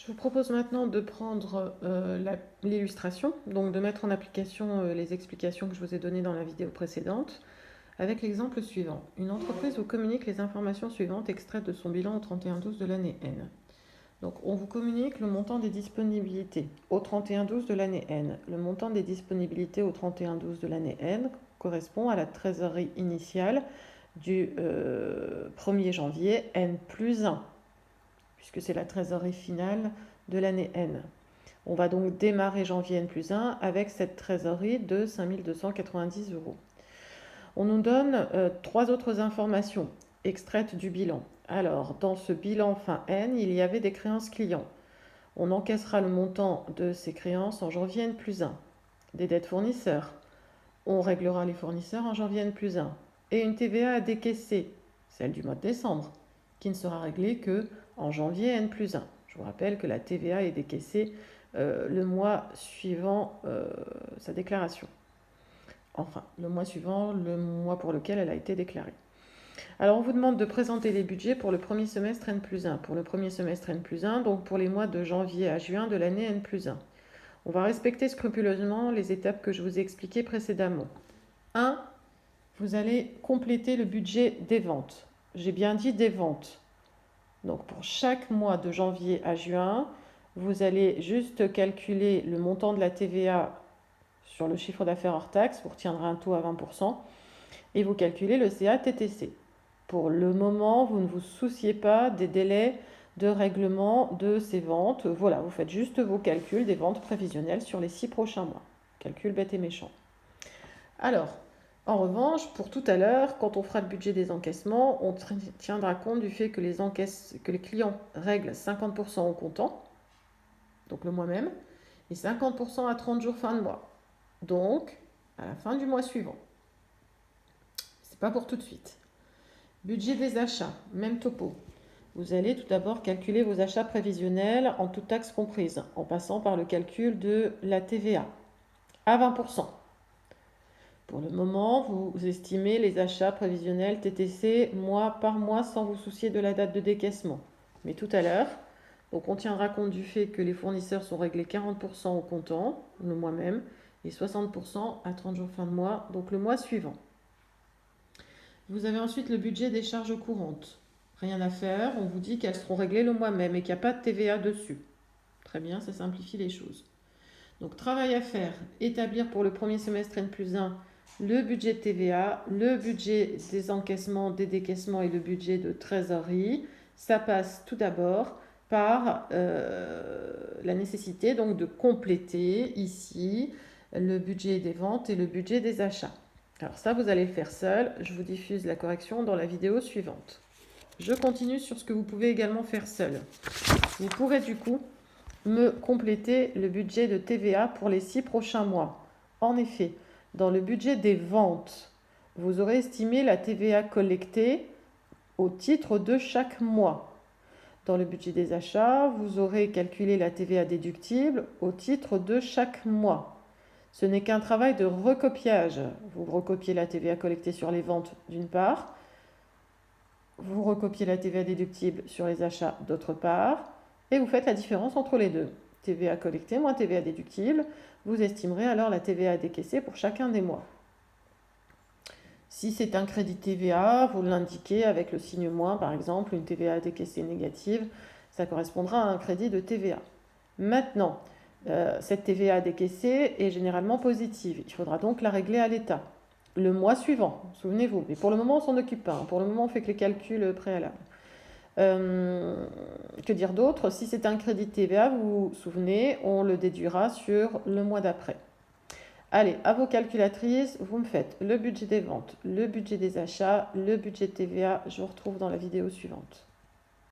Je vous propose maintenant de prendre l'illustration, donc de mettre en application les explications que je vous ai données dans la vidéo précédente, avec l'exemple suivant. Une entreprise vous communique les informations suivantes extraites de son bilan au 31/12 de l'année N. Donc on vous communique le montant des disponibilités au 31/12 de l'année N. Le montant des disponibilités au 31/12 de l'année N correspond à la trésorerie initiale du 1er janvier N plus 1. Puisque c'est la trésorerie finale de l'année N. On va donc démarrer janvier N plus 1 avec cette trésorerie de 5 290 €. On nous donne trois autres informations extraites du bilan. Alors, dans ce bilan fin N, il y avait des créances clients. On encaissera le montant de ces créances en janvier N plus 1. Des dettes fournisseurs. On réglera les fournisseurs en janvier N plus 1. Et une TVA à décaisser, celle du mois de décembre, qui ne sera réglée que en janvier N plus 1. Je vous rappelle que la TVA est décaissée le mois suivant sa déclaration. Enfin, le mois suivant, le mois pour lequel elle a été déclarée. Alors, on vous demande de présenter les budgets pour le premier semestre N plus 1. Pour le premier semestre N plus 1, donc pour les mois de janvier à juin de l'année N plus 1. On va respecter scrupuleusement les étapes que je vous ai expliquées précédemment. 1. Vous allez compléter le budget des ventes. J'ai bien dit des ventes. Donc pour chaque mois de janvier à juin, vous allez juste calculer le montant de la TVA sur le chiffre d'affaires hors taxe, vous retiendrez un taux à 20%, et vous calculez le CA-TTC. Pour le moment, vous ne vous souciez pas des délais de règlement de ces ventes. Voilà, vous faites juste vos calculs des ventes prévisionnelles sur les 6 prochains mois. Calcul bête et méchant. Alors, en revanche, pour tout à l'heure, quand on fera le budget des encaissements, on tiendra compte du fait que les clients règlent 50% au comptant, donc le mois même, et 50% à 30 jours fin de mois, donc à la fin du mois suivant. C'est pas pour tout de suite. Budget des achats, même topo. Vous allez tout d'abord calculer vos achats prévisionnels en toutes taxes comprises, en passant par le calcul de la TVA, à 20%. Pour le moment, vous estimez les achats prévisionnels TTC mois par mois sans vous soucier de la date de décaissement. Mais tout à l'heure, donc on tiendra compte du fait que les fournisseurs sont réglés 40% au comptant, le mois même, et 60% à 30 jours fin de mois, donc le mois suivant. Vous avez ensuite le budget des charges courantes. Rien à faire, on vous dit qu'elles seront réglées le mois même et qu'il n'y a pas de TVA dessus. Très bien, ça simplifie les choses. Donc travail à faire, établir pour le premier semestre N plus 1 le budget de TVA, le budget des encaissements, des décaissements et le budget de trésorerie. Ça passe tout d'abord par la nécessité donc de compléter ici le budget des ventes et le budget des achats. Alors ça, vous allez le faire seul. Je vous diffuse la correction dans la vidéo suivante. Je continue sur ce que vous pouvez également faire seul. Vous pourrez du coup me compléter le budget de TVA pour les 6 prochains mois. En effet, dans le budget des ventes, vous aurez estimé la TVA collectée au titre de chaque mois. Dans le budget des achats, vous aurez calculé la TVA déductible au titre de chaque mois. Ce n'est qu'un travail de recopiage. Vous recopiez la TVA collectée sur les ventes d'une part, vous recopiez la TVA déductible sur les achats d'autre part, et vous faites la différence entre les deux. TVA collectée moins TVA déductible, vous estimerez alors la TVA décaissée pour chacun des mois. Si c'est un crédit TVA, vous l'indiquez avec le signe moins, par exemple, une TVA décaissée négative, ça correspondra à un crédit de TVA. Maintenant, cette TVA décaissée est généralement positive. Il faudra donc la régler à l'État le mois suivant, souvenez-vous. Mais pour le moment, on s'en occupe pas. Pour le moment, on fait que les calculs préalables. Que dire d'autre? Si c'est un crédit de TVA, vous vous souvenez, on le déduira sur le mois d'après. Allez, à vos calculatrices, vous me faites le budget des ventes, le budget des achats, le budget de TVA. Je vous retrouve dans la vidéo suivante.